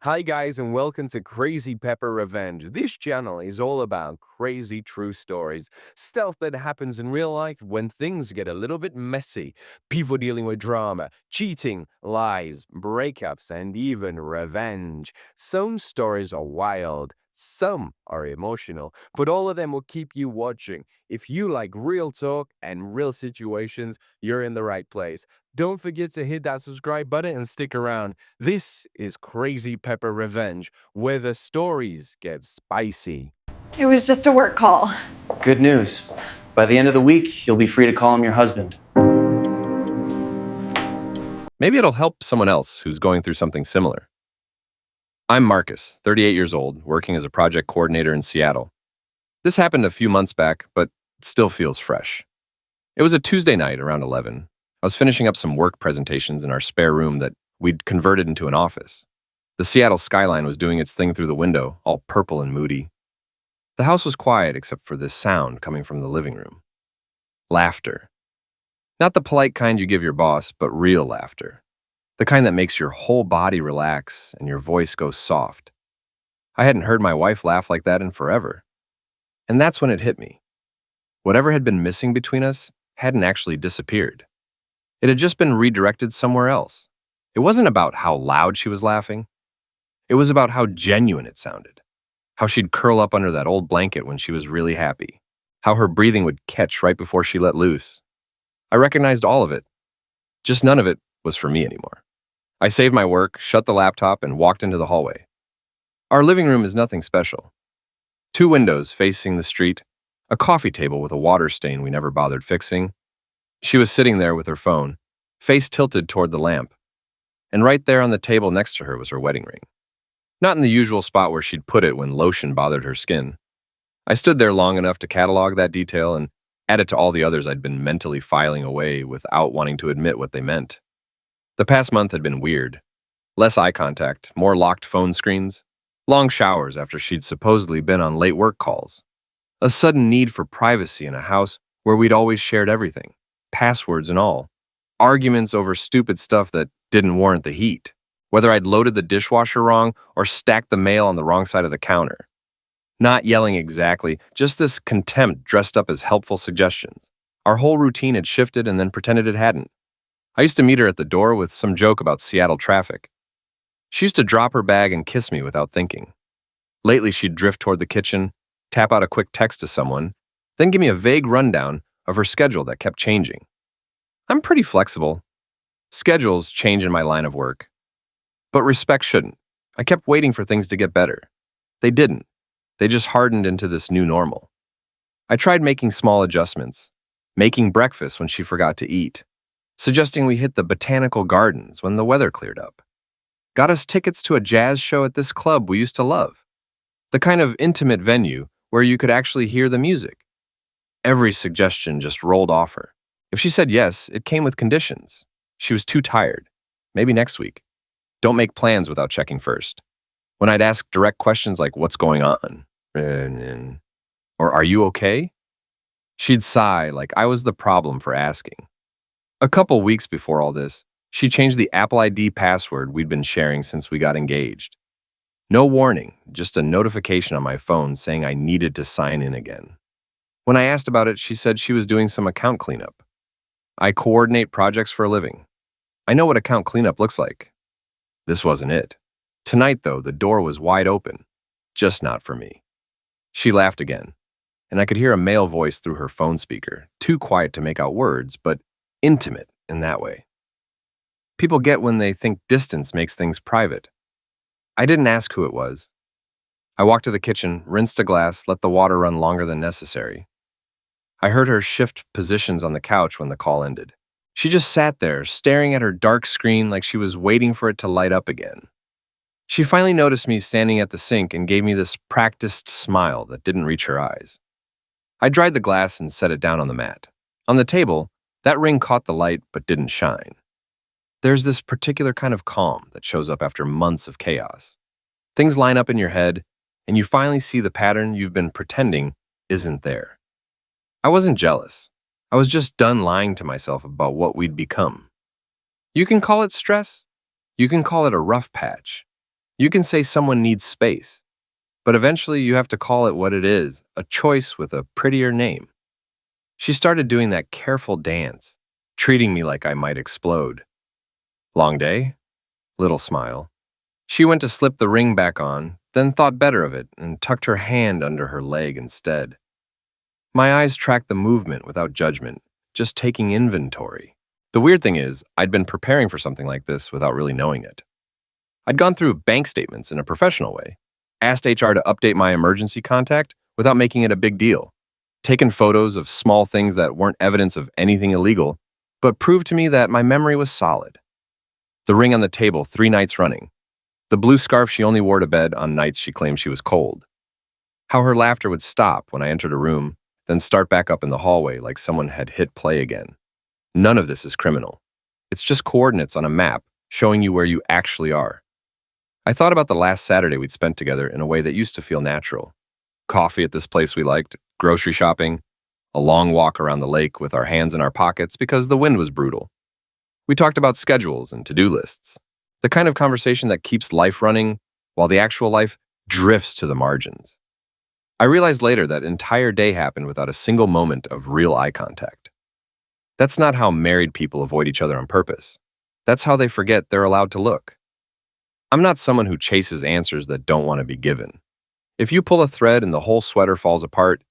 Hi guys and welcome to Crazy Pepper Revenge. This channel is all about crazy true stories, stuff that happens in real life when things get a little bit messy, people dealing with drama, cheating, lies, breakups, and even revenge. Some stories are wild, some are emotional, but all of them will keep you watching. If you like real talk and real situations, you're in the right place. Don't forget to hit that subscribe button and stick around. This is Crazy Pepper Revenge, where the stories get spicy. It was just a work call. Good news. By the end of the week, you'll be free to call him your husband. Maybe it'll help someone else who's going through something similar. I'm Marcus, 38 years old, working as a project coordinator in Seattle. This happened a few months back, but it still feels fresh. It was a Tuesday night around 11. I was finishing up some work presentations in our spare room that we'd converted into an office. The Seattle skyline was doing its thing through the window, all purple and moody. The house was quiet except for this sound coming from the living room. Laughter. Not the polite kind you give your boss, but real laughter. The kind that makes your whole body relax and your voice go soft. I hadn't heard my wife laugh like that in forever. And that's when it hit me. Whatever had been missing between us hadn't actually disappeared. It had just been redirected somewhere else. It wasn't about how loud she was laughing. It was about how genuine it sounded. How she'd curl up under that old blanket when she was really happy. How her breathing would catch right before she let loose. I recognized all of it. Just none of it was for me anymore. I saved my work, shut the laptop, and walked into the hallway. Our living room is nothing special. 2 windows facing the street, a coffee table with a water stain we never bothered fixing. She was sitting there with her phone, face tilted toward the lamp. And right there on the table next to her was her wedding ring. Not in the usual spot where she'd put it when lotion bothered her skin. I stood there long enough to catalog that detail and add it to all the others I'd been mentally filing away without wanting to admit what they meant. The past month had been weird. Less eye contact, more locked phone screens, long showers after she'd supposedly been on late work calls. A sudden need for privacy in a house where we'd always shared everything, passwords and all. Arguments over stupid stuff that didn't warrant the heat. Whether I'd loaded the dishwasher wrong or stacked the mail on the wrong side of the counter. Not yelling exactly, just this contempt dressed up as helpful suggestions. Our whole routine had shifted and then pretended it hadn't. I used to meet her at the door with some joke about Seattle traffic. She used to drop her bag and kiss me without thinking. Lately, she'd drift toward the kitchen, tap out a quick text to someone, then give me a vague rundown of her schedule that kept changing. I'm pretty flexible. Schedules change in my line of work. But respect shouldn't. I kept waiting for things to get better. They didn't. They just hardened into this new normal. I tried making small adjustments, making breakfast when she forgot to eat, suggesting we hit the botanical gardens when the weather cleared up. Got us tickets to a jazz show at this club we used to love. The kind of intimate venue where you could actually hear the music. Every suggestion just rolled off her. If she said yes, it came with conditions. She was too tired. Maybe next week. Don't make plans without checking first. When I'd ask direct questions like, what's going on? Or are you okay? She'd sigh like I was the problem for asking. A couple weeks before all this, she changed the Apple ID password we'd been sharing since we got engaged. No warning, just a notification on my phone saying I needed to sign in again. When I asked about it, she said she was doing some account cleanup. I coordinate projects for a living. I know what account cleanup looks like. This wasn't it. Tonight, though, the door was wide open. Just not for me. She laughed again, and I could hear a male voice through her phone speaker, too quiet to make out words, but intimate in that way. People get when they think distance makes things private. I didn't ask who it was. I walked to the kitchen, rinsed a glass, let the water run longer than necessary. I heard her shift positions on the couch when the call ended. She just sat there, staring at her dark screen like she was waiting for it to light up again. She finally noticed me standing at the sink and gave me this practiced smile that didn't reach her eyes. I dried the glass and set it down on the mat. On the table, that ring caught the light but didn't shine. There's this particular kind of calm that shows up after months of chaos. Things line up in your head, and you finally see the pattern you've been pretending isn't there. I wasn't jealous. I was just done lying to myself about what we'd become. You can call it stress. You can call it a rough patch. You can say someone needs space, but eventually you have to call it what it is, a choice with a prettier name. She started doing that careful dance, treating me like I might explode. Long day? Little smile. She went to slip the ring back on, then thought better of it and tucked her hand under her leg instead. My eyes tracked the movement without judgment, just taking inventory. The weird thing is, I'd been preparing for something like this without really knowing it. I'd gone through bank statements in a professional way, asked HR to update my emergency contact without making it a big deal, taken photos of small things that weren't evidence of anything illegal, but proved to me that my memory was solid. The ring on the table 3 nights running. The blue scarf she only wore to bed on nights she claimed she was cold. How her laughter would stop when I entered a room, then start back up in the hallway like someone had hit play again. None of this is criminal. It's just coordinates on a map showing you where you actually are. I thought about the last Saturday we'd spent together in a way that used to feel natural. Coffee at this place we liked, grocery shopping, a long walk around the lake with our hands in our pockets because the wind was brutal. We talked about schedules and to-do lists, the kind of conversation that keeps life running while the actual life drifts to the margins. I realized later that entire day happened without a single moment of real eye contact. That's not how married people avoid each other on purpose. That's how they forget they're allowed to look. I'm not someone who chases answers that don't want to be given. If you pull a thread and the whole sweater falls apart,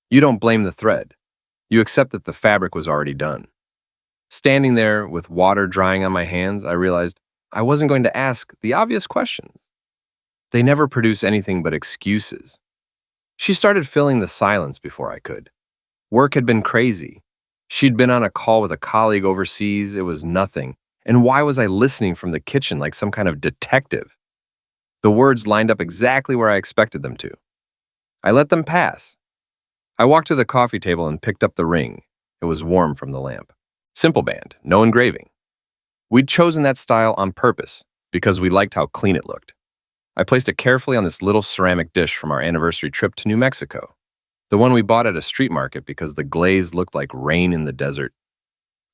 you don't blame the thread. You accept that the fabric was already done. Standing there with water drying on my hands, I realized I wasn't going to ask the obvious questions. They never produce anything but excuses. She started filling the silence before I could. Work had been crazy. She'd been on a call with a colleague overseas. It was nothing. And why was I listening from the kitchen like some kind of detective? The words lined up exactly where I expected them to. I let them pass. I walked to the coffee table and picked up the ring. It was warm from the lamp. Simple band, no engraving. We'd chosen that style on purpose because we liked how clean it looked. I placed it carefully on this little ceramic dish from our anniversary trip to New Mexico, the one we bought at a street market because the glaze looked like rain in the desert.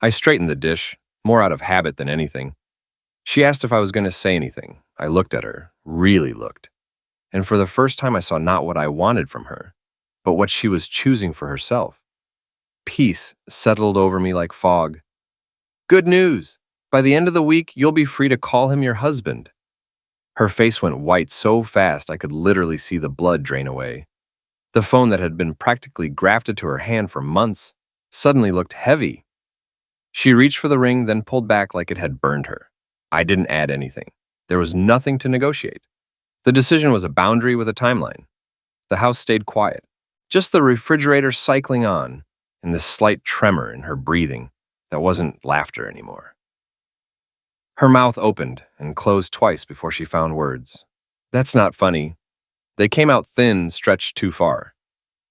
I straightened the dish, more out of habit than anything. She asked if I was going to say anything. I looked at her, really looked. And for the first time I saw not what I wanted from her, but what she was choosing for herself. Peace settled over me like fog. Good news! By the end of the week, you'll be free to call him your husband. Her face went white so fast I could literally see the blood drain away. The phone that had been practically grafted to her hand for months suddenly looked heavy. She reached for the ring, then pulled back like it had burned her. I didn't add anything. There was nothing to negotiate. The decision was a boundary with a timeline. The house stayed quiet, just the refrigerator cycling on and this slight tremor in her breathing that wasn't laughter anymore. Her mouth opened and closed twice before she found words. That's not funny. They came out thin, stretched too far.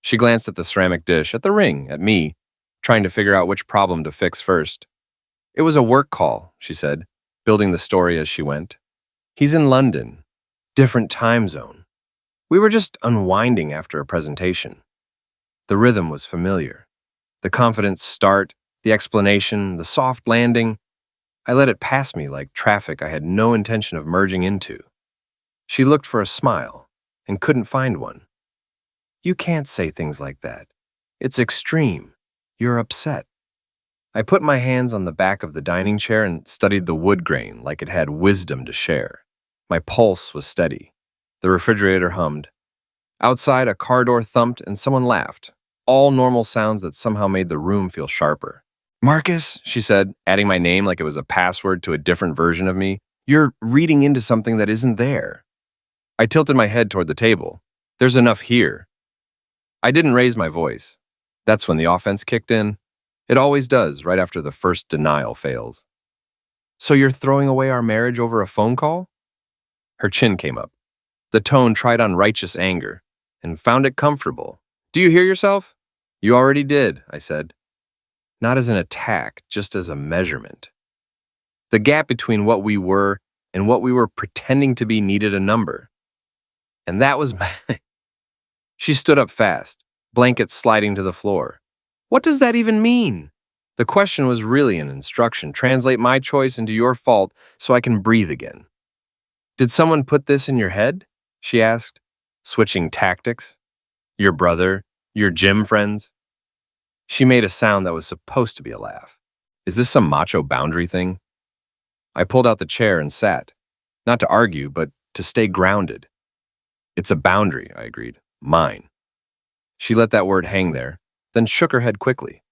She glanced at the ceramic dish, at the ring, at me, trying to figure out which problem to fix first. It was a work call, she said, building the story as she went. He's in London. Different time zone. We were just unwinding after a presentation. The rhythm was familiar. The confident start, the explanation, the soft landing. I let it pass me like traffic I had no intention of merging into. She looked for a smile and couldn't find one. You can't say things like that. It's extreme. You're upset. I put my hands on the back of the dining chair and studied the wood grain like it had wisdom to share. My pulse was steady. The refrigerator hummed. Outside, a car door thumped and someone laughed. All normal sounds that somehow made the room feel sharper. Marcus, she said, adding my name like it was a password to a different version of me. You're reading into something that isn't there. I tilted my head toward the table. There's enough here. I didn't raise my voice. That's when the offense kicked in. It always does, right after the first denial fails. So you're throwing away our marriage over a phone call? Her chin came up. The tone tried on righteous anger and found it comfortable. Do you hear yourself? You already did, I said. Not as an attack, just as a measurement. The gap between what we were and what we were pretending to be needed a number. And that was She stood up fast, blanket sliding to the floor. What does that even mean? The question was really an instruction. Translate my choice into your fault so I can breathe again. Did someone put this in your head? She asked, switching tactics. Your brother? Your gym friends? She made a sound that was supposed to be a laugh. Is this some macho boundary thing? I pulled out the chair and sat, not to argue, but to stay grounded. It's a boundary, I agreed. Mine. She let that word hang there, then shook her head quickly.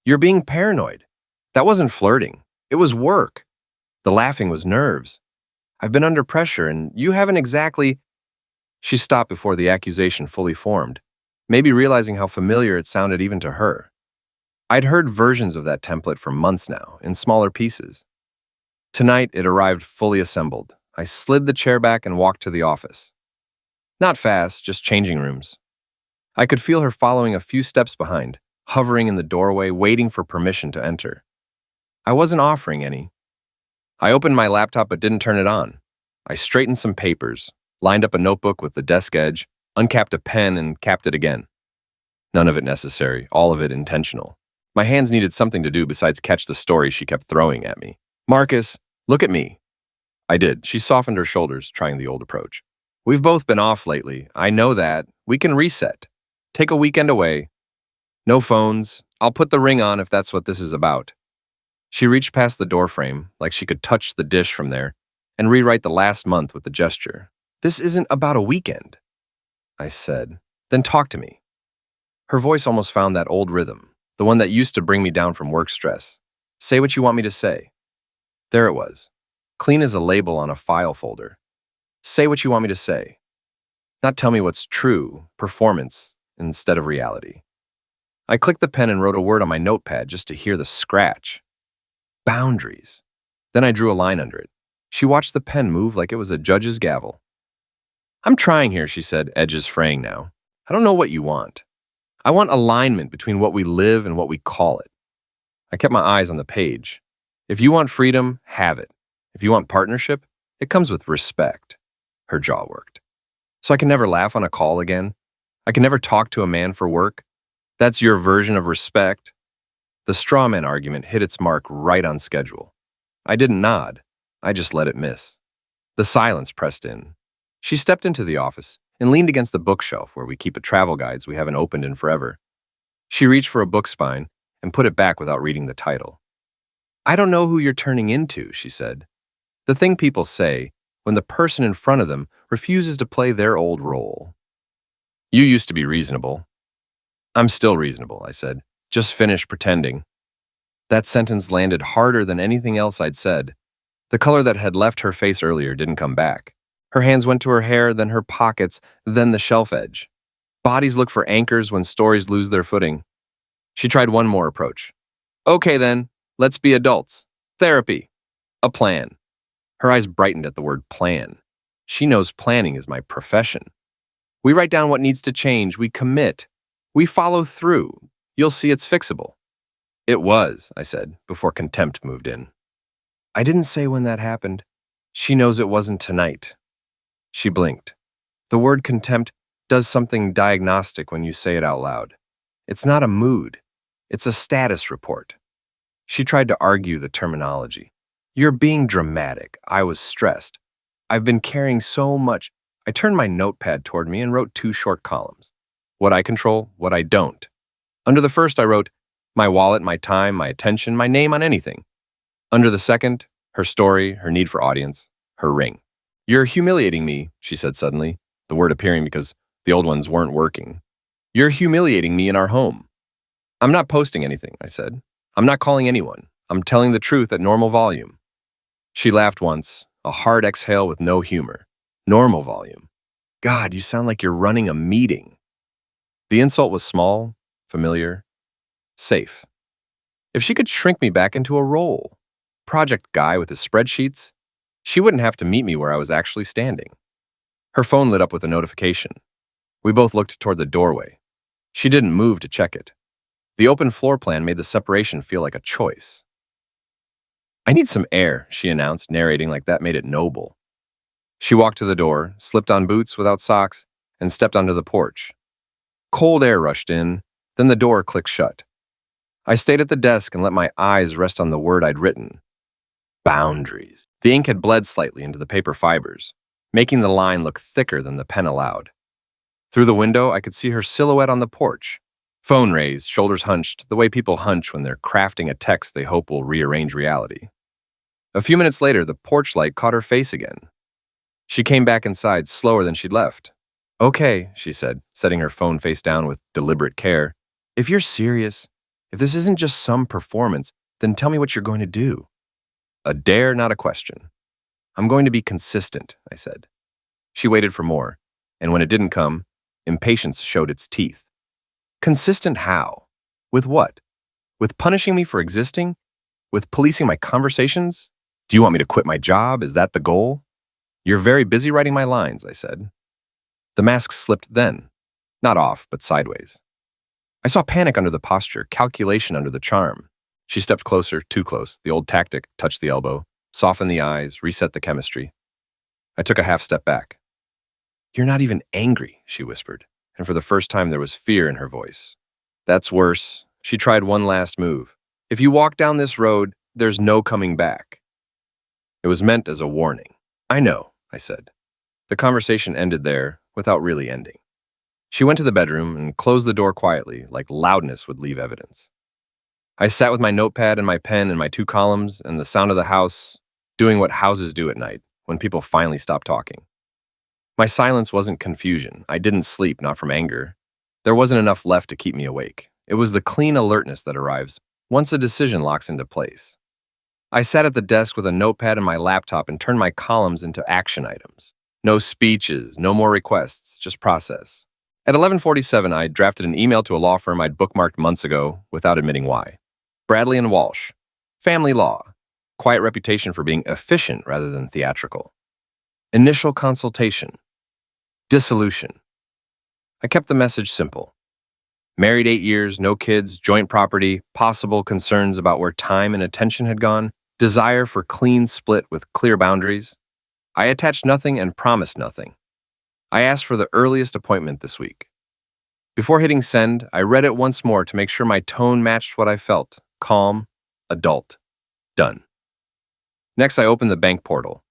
You're being paranoid. That wasn't flirting. It was work. The laughing was nerves. I've been under pressure, and you haven't exactly... She stopped before the accusation fully formed, maybe realizing how familiar it sounded even to her. I'd heard versions of that template for months now, in smaller pieces. Tonight, it arrived fully assembled. I slid the chair back and walked to the office. Not fast, just changing rooms. I could feel her following a few steps behind, hovering in the doorway, waiting for permission to enter. I wasn't offering any. I opened my laptop but didn't turn it on. I straightened some papers, lined up a notebook with the desk edge, uncapped a pen, and capped it again. None of it necessary, all of it intentional. My hands needed something to do besides catch the story she kept throwing at me. Marcus, look at me. I did. She softened her shoulders, trying the old approach. We've both been off lately. I know that. We can reset. Take a weekend away. No phones. I'll put the ring on if that's what this is about. She reached past the doorframe, like she could touch the dish from there, and rewrite the last month with the gesture. This isn't about a weekend, I said. Then talk to me. Her voice almost found that old rhythm, the one that used to bring me down from work stress. Say what you want me to say. There it was, clean as a label on a file folder. Say what you want me to say. Not tell me what's true, performance, instead of reality. I clicked the pen and wrote a word on my notepad just to hear the scratch. Boundaries. Then I drew a line under it. She watched the pen move like it was a judge's gavel. I'm trying here, she said, edges fraying now. I don't know what you want. I want alignment between what we live and what we call it. I kept my eyes on the page. If you want freedom, have it. If you want partnership, it comes with respect. Her jaw worked. So I can never laugh on a call again? I can never talk to a man for work? That's your version of respect? The straw man argument hit its mark right on schedule. I didn't nod. I just let it miss. The silence pressed in. She stepped into the office and leaned against the bookshelf where we keep the travel guides we haven't opened in forever. She reached for a book spine and put it back without reading the title. I don't know who you're turning into, she said. The thing people say when the person in front of them refuses to play their old role. You used to be reasonable. I'm still reasonable, I said. Just finished pretending. That sentence landed harder than anything else I'd said. The color that had left her face earlier didn't come back. Her hands went to her hair, then her pockets, then the shelf edge. Bodies look for anchors when stories lose their footing. She tried one more approach. Okay then, let's be adults. Therapy. A plan. Her eyes brightened at the word plan. She knows planning is my profession. We write down what needs to change, we commit. We follow through. You'll see it's fixable. It was, I said, before contempt moved in. I didn't say when that happened. She knows it wasn't tonight. She blinked. The word contempt does something diagnostic when you say it out loud. It's not a mood. It's a status report. She tried to argue the terminology. You're being dramatic. I was stressed. I've been carrying so much. I turned my notepad toward me and wrote 2 short columns. What I control, what I don't. Under the first, I wrote my wallet, my time, my attention, my name on anything. Under the second, her story, her need for audience, her ring. You're humiliating me, she said suddenly, the word appearing because the old ones weren't working. You're humiliating me in our home. I'm not posting anything, I said. I'm not calling anyone. I'm telling the truth at normal volume. She laughed once, a hard exhale with no humor. Normal volume. God, you sound like you're running a meeting. The insult was small, familiar, safe. If she could shrink me back into a role, project guy with his spreadsheets, she wouldn't have to meet me where I was actually standing. Her phone lit up with a notification. We both looked toward the doorway. She didn't move to check it. The open floor plan made the separation feel like a choice. I need some air, she announced, narrating like that made it noble. She walked to the door, slipped on boots without socks, and stepped onto the porch. Cold air rushed in, then the door clicked shut. I stayed at the desk and let my eyes rest on the word I'd written. Boundaries. The ink had bled slightly into the paper fibers. making the line look thicker than the pen allowed. Through the window, I could see her silhouette on the porch. Phone raised, shoulders hunched, the way people hunch when they're crafting a text they hope will rearrange reality. A few minutes later, the porch light caught her face again. She came back inside slower than she'd left. "Okay," she said, setting her phone face down with deliberate care. "If you're serious, if this isn't just some performance, then tell me what you're going to do." A dare, not a question. "I'm going to be consistent," I said. She waited for more, and when it didn't come, impatience showed its teeth. Consistent how? With what? With punishing me for existing? With policing my conversations? Do you want me to quit my job? Is that the goal? "You're very busy writing my lines," I said. The mask slipped then. Not off, but sideways. I saw panic under the posture, calculation under the charm. She stepped closer, too close, the old tactic, touched the elbow, softened the eyes, reset the chemistry. I took a half step back. "You're not even angry," she whispered, and for the first time there was fear in her voice. "That's worse." She tried one last move. "If you walk down this road, there's no coming back." It was meant as a warning. "I know," I said. The conversation ended there, without really ending. She went to the bedroom and closed the door quietly, like loudness would leave evidence. I sat with my notepad and my pen and my 2 columns and the sound of the house, doing what houses do at night, when people finally stop talking. My silence wasn't confusion. I didn't sleep, not from anger. There wasn't enough left to keep me awake. It was the clean alertness that arrives once a decision locks into place. I sat at the desk with a notepad and my laptop and turned my columns into action items. No speeches, no more requests, just process. At 11:47, I drafted an email to a law firm I'd bookmarked months ago without admitting why. Bradley and Walsh. Family law. Quiet reputation for being efficient rather than theatrical. Initial consultation. Dissolution. I kept the message simple. Married 8 years, no kids, joint property, possible concerns about where time and attention had gone, desire for clean split with clear boundaries. I attached nothing and promised nothing. I asked for the earliest appointment this week. Before hitting send, I read it once more to make sure my tone matched what I felt. Calm, adult. Done. Next, I opened the bank portal.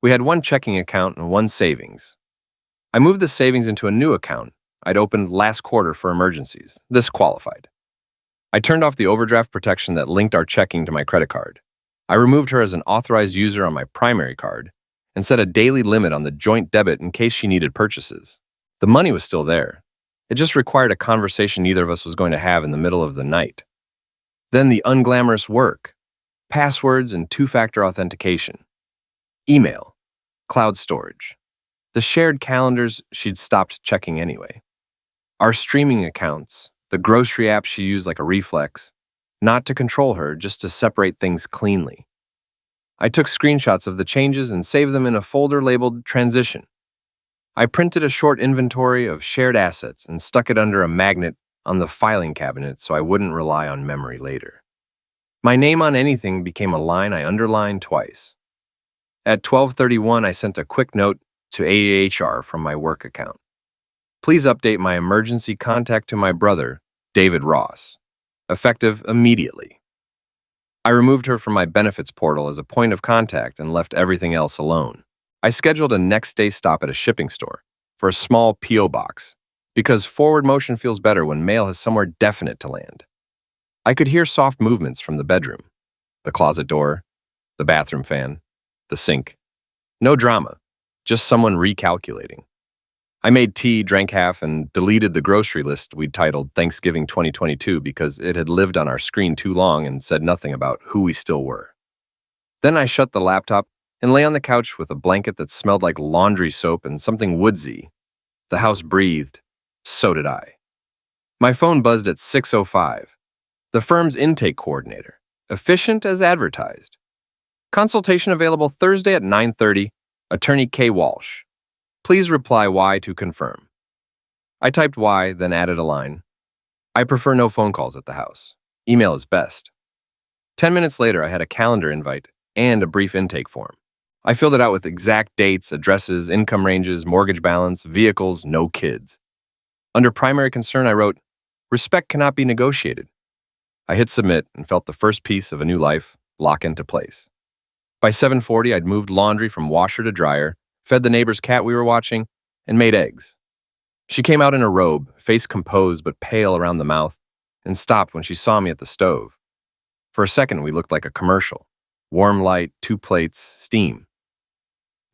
We had 1 checking account and 1 savings. I moved the savings into a new account I'd opened last quarter for emergencies. This qualified. I turned off the overdraft protection that linked our checking to my credit card. I removed her as an authorized user on my primary card and set a daily limit on the joint debit in case she needed purchases. The money was still there. It just required a conversation neither of us was going to have in the middle of the night. Then the unglamorous work. Passwords and 2-factor authentication. Email. Cloud storage. The shared calendars she'd stopped checking anyway. Our streaming accounts, the grocery app she used like a reflex, not to control her, just to separate things cleanly. I took screenshots of the changes and saved them in a folder labeled Transition. I printed a short inventory of shared assets and stuck it under a magnet on the filing cabinet so I wouldn't rely on memory later. My name on anything became a line I underlined twice. At 12:31, I sent a quick note to AITA from my work account. Please update my emergency contact to my brother, David Ross. Effective immediately. I removed her from my benefits portal as a point of contact and left everything else alone. I scheduled a next-day stop at a shipping store for a small P.O. box because forward motion feels better when mail has somewhere definite to land. I could hear soft movements from the bedroom, the closet door, the bathroom fan, the sink. No drama, just someone recalculating. I made tea, drank half, and deleted the grocery list we'd titled Thanksgiving 2022 because it had lived on our screen too long and said nothing about who we still were. Then I shut the laptop and lay on the couch with a blanket that smelled like laundry soap and something woodsy. The house breathed. So did I. My phone buzzed at 6:05. The firm's intake coordinator. Efficient as advertised. Consultation available Thursday at 9:30. Attorney K. Walsh. Please reply Y to confirm. I typed Y, then added a line. I prefer no phone calls at the house. Email is best. 10 minutes later, I had a calendar invite and a brief intake form. I filled it out with exact dates, addresses, income ranges, mortgage balance, vehicles, no kids. Under primary concern, I wrote, respect cannot be negotiated. I hit submit and felt the first piece of a new life lock into place. By 7:40, I'd moved laundry from washer to dryer, fed the neighbor's cat we were watching, and made eggs. She came out in a robe, face composed but pale around the mouth, and stopped when she saw me at the stove. For a second, we looked like a commercial. Warm light, 2 plates, steam.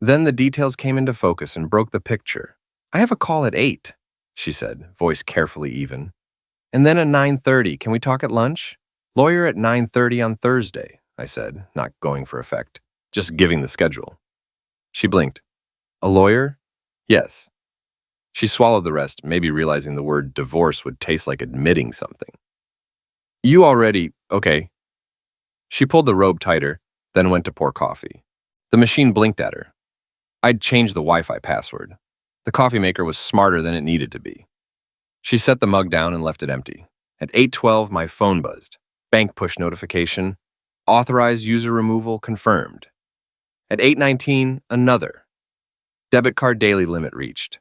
Then the details came into focus and broke the picture. "I have a call at 8, she said, voice carefully even. "And then at 9:30, can we talk at lunch?" "Lawyer at 9:30 on Thursday," I said, not going for effect, just giving the schedule. She blinked. "A lawyer?" "Yes." She swallowed the rest, maybe realizing the word divorce would taste like admitting something. "You already, okay." She pulled the robe tighter, then went to pour coffee. The machine blinked at her. I'd changed the Wi-Fi password. The coffee maker was smarter than it needed to be. She set the mug down and left it empty. At 8:12, my phone buzzed. Bank push notification. Authorized user removal confirmed. At 8:19, another. Debit card daily limit reached.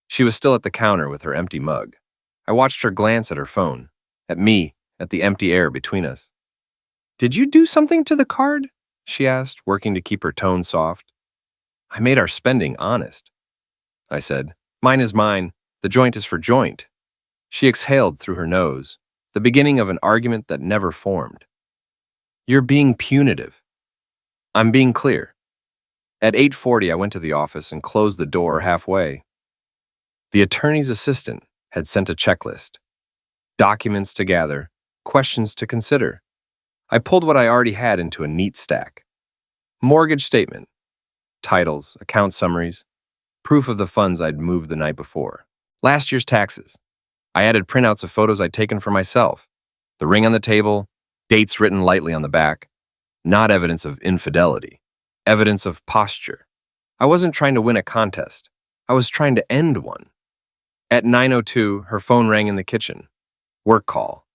She was still at the counter with her empty mug. I watched her glance at her phone, at me, at the empty air between us. "Did you do something to the card?" she asked, working to keep her tone soft. "I made our spending honest," I said. "Mine is mine. The joint is for joint." She exhaled through her nose, the beginning of an argument that never formed. "You're being punitive." "I'm being clear." At 8:40, I went to the office and closed the door halfway. The attorney's assistant had sent a checklist. Documents to gather, questions to consider. I pulled what I already had into a neat stack. Mortgage statement, titles, account summaries, proof of the funds I'd moved the night before. Last year's taxes. I added printouts of photos I'd taken for myself. The ring on the table, dates written lightly on the back. Not evidence of infidelity. Evidence of posture. I wasn't trying to win a contest. I was trying to end one. At 9:02, her phone rang in the kitchen. Work call.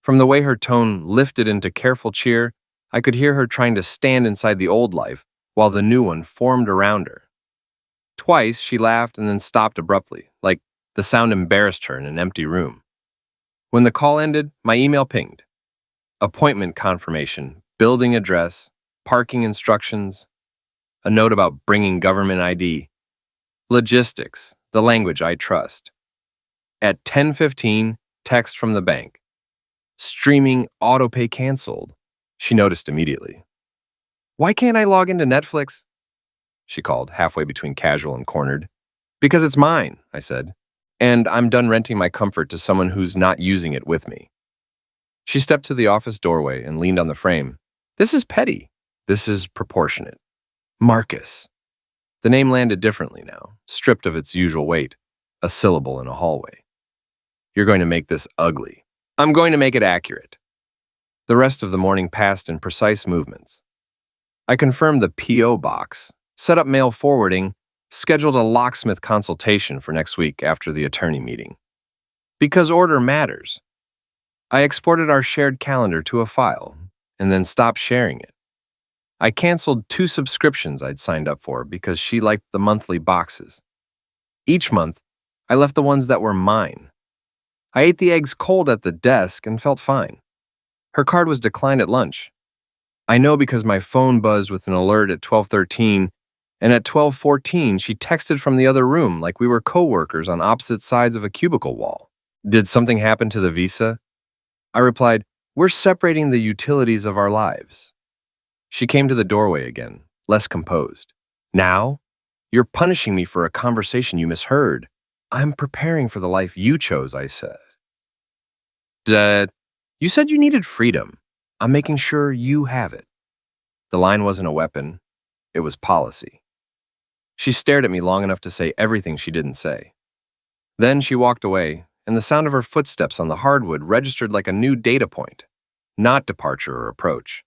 From the way her tone lifted into careful cheer, I could hear her trying to stand inside the old life while the new one formed around her. Twice, she laughed and then stopped abruptly, like the sound embarrassed her in an empty room. When the call ended, my email pinged. Appointment confirmation, building address, parking instructions, a note about bringing government ID. Logistics, the language I trust. At 10:15, text from the bank. Streaming autopay canceled. She noticed immediately. "Why can't I log into Netflix?" she called, halfway between casual and cornered. "Because it's mine," I said, "and I'm done renting my comfort to someone who's not using it with me." She stepped to the office doorway and leaned on the frame. "This is petty. This is proportionate. Marcus." The name landed differently now, stripped of its usual weight, a syllable in a hallway. "You're going to make this ugly. I'm going to make it accurate." The rest of the morning passed in precise movements. I confirmed the P.O. box, set up mail forwarding, scheduled a locksmith consultation for next week after the attorney meeting. Because order matters. I exported our shared calendar to a file, and then stopped sharing it. I canceled 2 subscriptions I'd signed up for because she liked the monthly boxes. Each month, I left the ones that were mine. I ate the eggs cold at the desk and felt fine. Her card was declined at lunch. I know because my phone buzzed with an alert at 12:13, and at 12:14 she texted from the other room like we were co-workers on opposite sides of a cubicle wall. "Did something happen to the visa?" I replied, "We're separating the utilities of our lives." She came to the doorway again, less composed. "Now? You're punishing me for a conversation you misheard." "I'm preparing for the life you chose," I said. "Dad, you said you needed freedom. I'm making sure you have it." The line wasn't a weapon. It was policy. She stared at me long enough to say everything she didn't say. Then she walked away, and the sound of her footsteps on the hardwood registered like a new data point. Not departure or approach.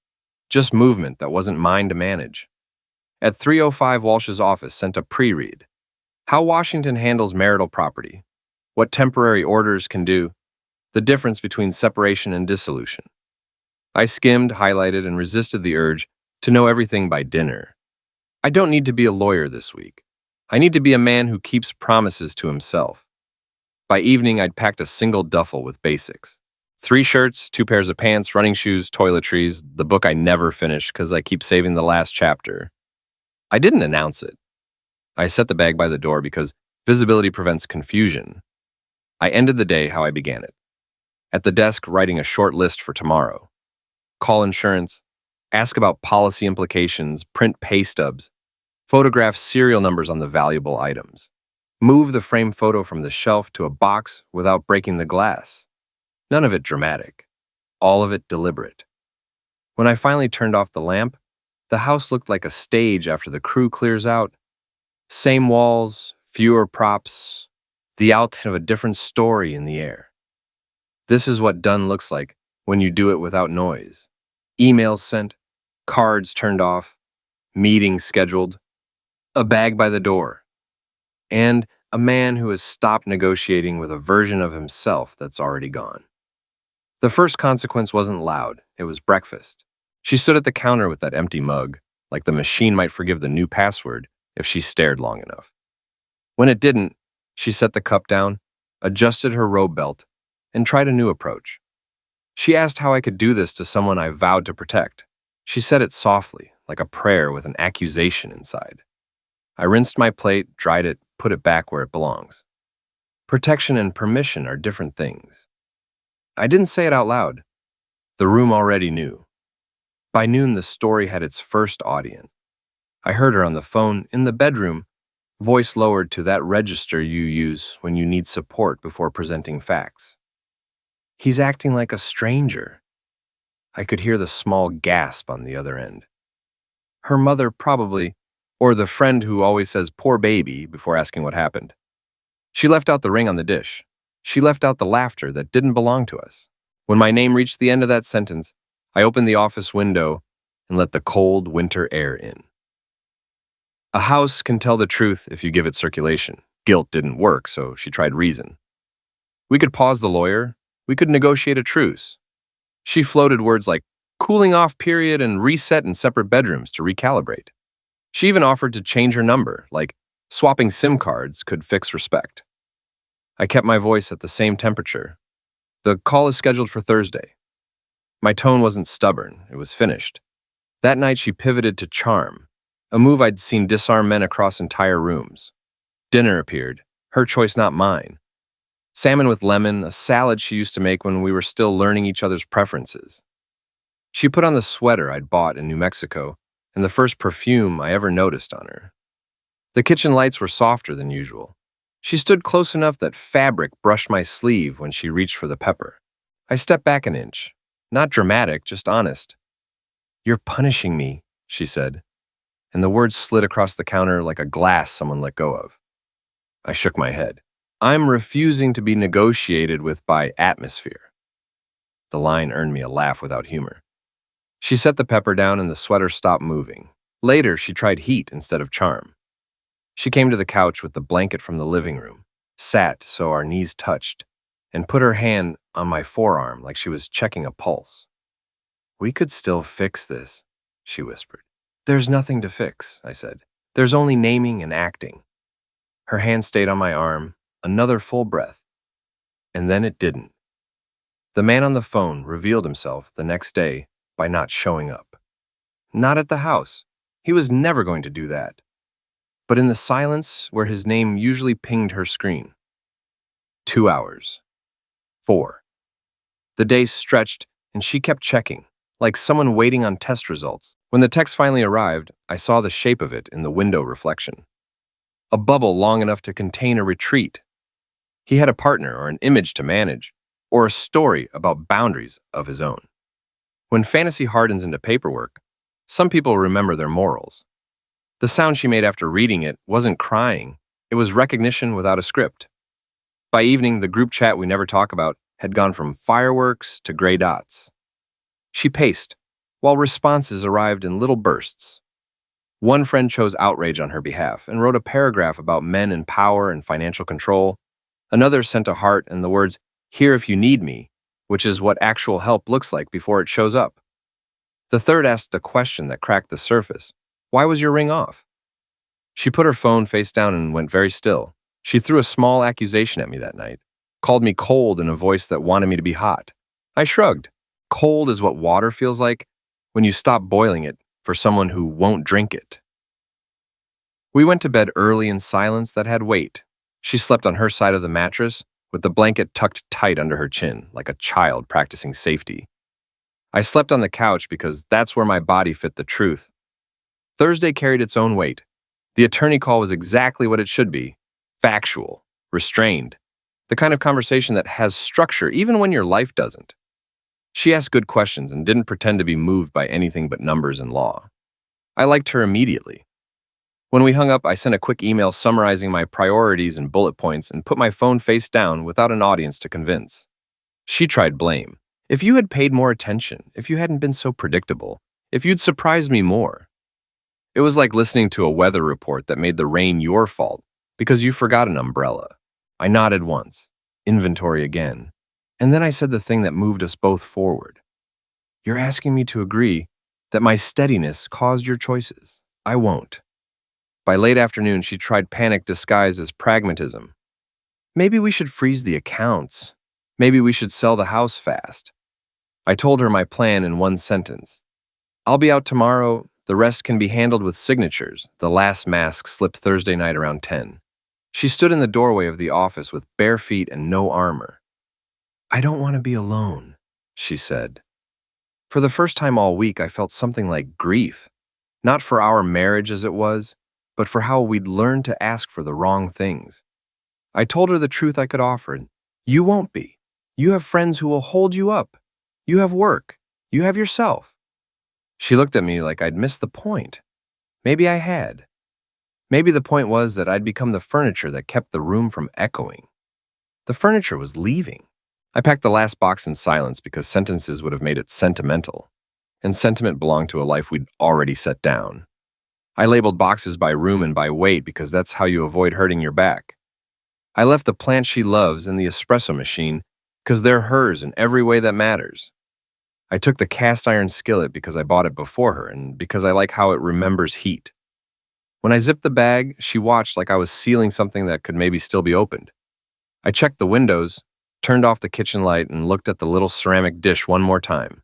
Just movement that wasn't mine to manage. At 3:05, Walsh's office sent a pre-read. How Washington handles marital property. What temporary orders can do. The difference between separation and dissolution. I skimmed, highlighted, and resisted the urge to know everything by dinner. I don't need to be a lawyer this week. I need to be a man who keeps promises to himself. By evening, I'd packed a single duffel with basics. 3 shirts, 2 pairs of pants, running shoes, toiletries, the book I never finished because I keep saving the last chapter. I didn't announce it. I set the bag by the door because visibility prevents confusion. I ended the day how I began it. At the desk, writing a short list for tomorrow. Call insurance, ask about policy implications, print pay stubs, photograph serial numbers on the valuable items. Move the framed photo from the shelf to a box without breaking the glass. None of it dramatic, all of it deliberate. When I finally turned off the lamp, the house looked like a stage after the crew clears out. Same walls, fewer props, the outline of a different story in the air. This is what done looks like when you do it without noise. Emails sent, cards turned off, meetings scheduled, a bag by the door, and a man who has stopped negotiating with a version of himself that's already gone. The first consequence wasn't loud, it was breakfast. She stood at the counter with that empty mug, like the machine might forgive the new password if she stared long enough. When it didn't, she set the cup down, adjusted her robe belt, and tried a new approach. She asked how I could do this to someone I vowed to protect. She said it softly, like a prayer with an accusation inside. I rinsed my plate, dried it, put it back where it belongs. Protection and permission are different things. I didn't say it out loud. The room already knew. By noon, the story had its first audience. I heard her on the phone in the bedroom, voice lowered to that register you use when you need support before presenting facts. He's acting like a stranger. I could hear the small gasp on the other end. Her mother probably, or the friend who always says poor baby before asking what happened. She left out the ring on the dish. She left out the laughter that didn't belong to us. When my name reached the end of that sentence, I opened the office window and let the cold winter air in. A house can tell the truth if you give it circulation. Guilt didn't work, so she tried reason. We could pause the lawyer. We could negotiate a truce. She floated words like cooling off period and reset in separate bedrooms to recalibrate. She even offered to change her number, like swapping SIM cards could fix respect. I kept my voice at the same temperature. The call is scheduled for Thursday. My tone wasn't stubborn, it was finished. That night she pivoted to charm, a move I'd seen disarm men across entire rooms. Dinner appeared, her choice not mine. Salmon with lemon, a salad she used to make when we were still learning each other's preferences. She put on the sweater I'd bought in New Mexico and the first perfume I ever noticed on her. The kitchen lights were softer than usual. She stood close enough that fabric brushed my sleeve when she reached for the pepper. I stepped back an inch. Not dramatic, just honest. "You're punishing me," she said, and the words slid across the counter like a glass someone let go of. I shook my head. "I'm refusing to be negotiated with by atmosphere." The line earned me a laugh without humor. She set the pepper down and the sweater stopped moving. Later, she tried heat instead of charm. She came to the couch with the blanket from the living room, sat so our knees touched, and put her hand on my forearm like she was checking a pulse. "We could still fix this," she whispered. "There's nothing to fix," I said. "There's only naming and acting." Her hand stayed on my arm, another full breath. And then it didn't. The man on the phone revealed himself the next day by not showing up. Not at the house. He was never going to do that. But in the silence where his name usually pinged her screen. 2 hours. 4. The days stretched, and she kept checking, like someone waiting on test results. When the text finally arrived, I saw the shape of it in the window reflection. A bubble long enough to contain a retreat. He had a partner or an image to manage, or a story about boundaries of his own. When fantasy hardens into paperwork, some people remember their morals. The sound she made after reading it wasn't crying, it was recognition without a script. By evening, the group chat we never talk about had gone from fireworks to gray dots. She paced, while responses arrived in little bursts. One friend chose outrage on her behalf and wrote a paragraph about men in power and financial control. Another sent a heart and the words, "Here if you need me," which is what actual help looks like before it shows up. The third asked a question that cracked the surface. "Why was your ring off?" She put her phone face down and went very still. She threw a small accusation at me that night, called me cold in a voice that wanted me to be hot. I shrugged. Cold is what water feels like when you stop boiling it for someone who won't drink it. We went to bed early in silence that had weight. She slept on her side of the mattress, with the blanket tucked tight under her chin, like a child practicing safety. I slept on the couch because that's where my body fit the truth. Thursday carried its own weight. The attorney call was exactly what it should be: factual, restrained, the kind of conversation that has structure even when your life doesn't. She asked good questions and didn't pretend to be moved by anything but numbers and law. I liked her immediately. When we hung up, I sent a quick email summarizing my priorities and bullet points and put my phone face down without an audience to convince. She tried blame. If you had paid more attention, if you hadn't been so predictable, if you'd surprised me more. It was like listening to a weather report that made the rain your fault because you forgot an umbrella. I nodded once, inventory again, and then I said the thing that moved us both forward. You're asking me to agree that my steadiness caused your choices. I won't. By late afternoon, she tried panic disguised as pragmatism. Maybe we should freeze the accounts. Maybe we should sell the house fast. I told her my plan in one sentence. I'll be out tomorrow. The rest can be handled with signatures. The last mask slipped Thursday night around 10. She stood in the doorway of the office with bare feet and no armor. I don't want to be alone, she said. For the first time all week, I felt something like grief. Not for our marriage as it was, but for how we'd learned to ask for the wrong things. I told her the truth I could offer. You won't be. You have friends who will hold you up. You have work. You have yourself. She looked at me like I'd missed the point. Maybe I had. Maybe the point was that I'd become the furniture that kept the room from echoing. The furniture was leaving. I packed the last box in silence because sentences would have made it sentimental, and sentiment belonged to a life we'd already set down. I labeled boxes by room and by weight because that's how you avoid hurting your back. I left the plant she loves in the espresso machine because they're hers in every way that matters. I took the cast iron skillet because I bought it before her and because I like how it remembers heat. When I zipped the bag, she watched like I was sealing something that could maybe still be opened. I checked the windows, turned off the kitchen light, and looked at the little ceramic dish one more time.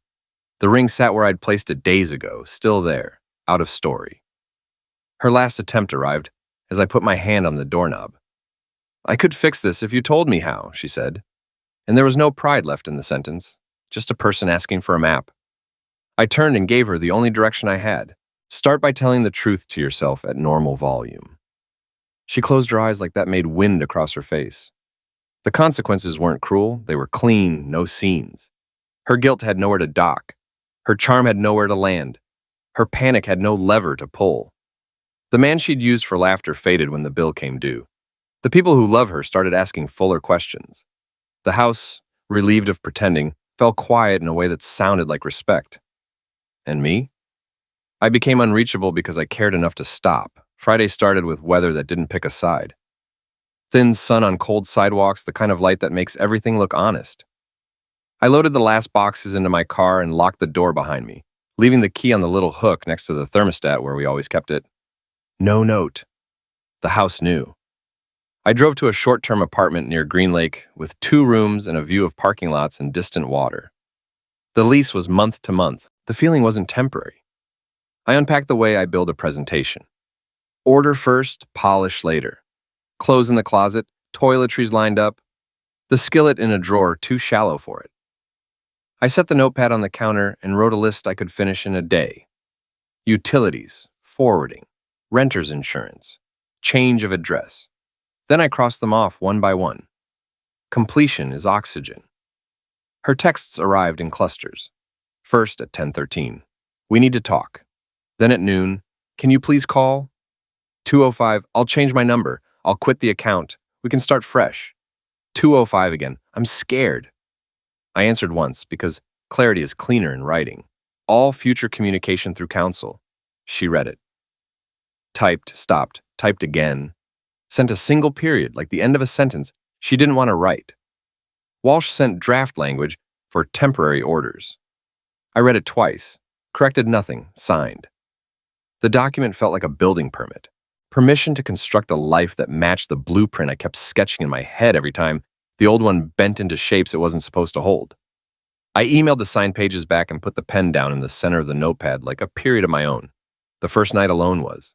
The ring sat where I'd placed it days ago, still there, out of story. Her last attempt arrived as I put my hand on the doorknob. I could fix this if you told me how, she said. And there was no pride left in the sentence, just a person asking for a map. I turned and gave her the only direction I had. Start by telling the truth to yourself at normal volume. She closed her eyes like that made wind across her face. The consequences weren't cruel, they were clean, no scenes. Her guilt had nowhere to dock. Her charm had nowhere to land. Her panic had no lever to pull. The man she'd used for laughter faded when the bill came due. The people who love her started asking fuller questions. The house, relieved of pretending, fell quiet in a way that sounded like respect. And me? I became unreachable because I cared enough to stop. Friday started with weather that didn't pick a side. Thin sun on cold sidewalks, the kind of light that makes everything look honest. I loaded the last boxes into my car and locked the door behind me, leaving the key on the little hook next to the thermostat where we always kept it. No note. The house knew. I drove to a short-term apartment near Green Lake with 2 rooms and a view of parking lots and distant water. The lease was month to month. The feeling wasn't temporary. I unpacked the way I build a presentation. Order first, polish later. Clothes in the closet, toiletries lined up, the skillet in a drawer too shallow for it. I set the notepad on the counter and wrote a list I could finish in a day. Utilities, forwarding, renter's insurance, change of address. Then I crossed them off one by one. Completion is oxygen. Her texts arrived in clusters. First at 10:13. We need to talk. Then at noon, can you please call? 2:05, I'll change my number. I'll quit the account. We can start fresh. 2:05 again. I'm scared. I answered once because clarity is cleaner in writing. All future communication through counsel. She read it. Typed, stopped, typed again. Sent a single period, like the end of a sentence she didn't want to write. Walsh sent draft language for temporary orders. I read it twice, corrected nothing, signed. The document felt like a building permit. Permission to construct a life that matched the blueprint I kept sketching in my head every time the old one bent into shapes it wasn't supposed to hold. I emailed the signed pages back and put the pen down in the center of the notepad like a period of my own. The first night alone was.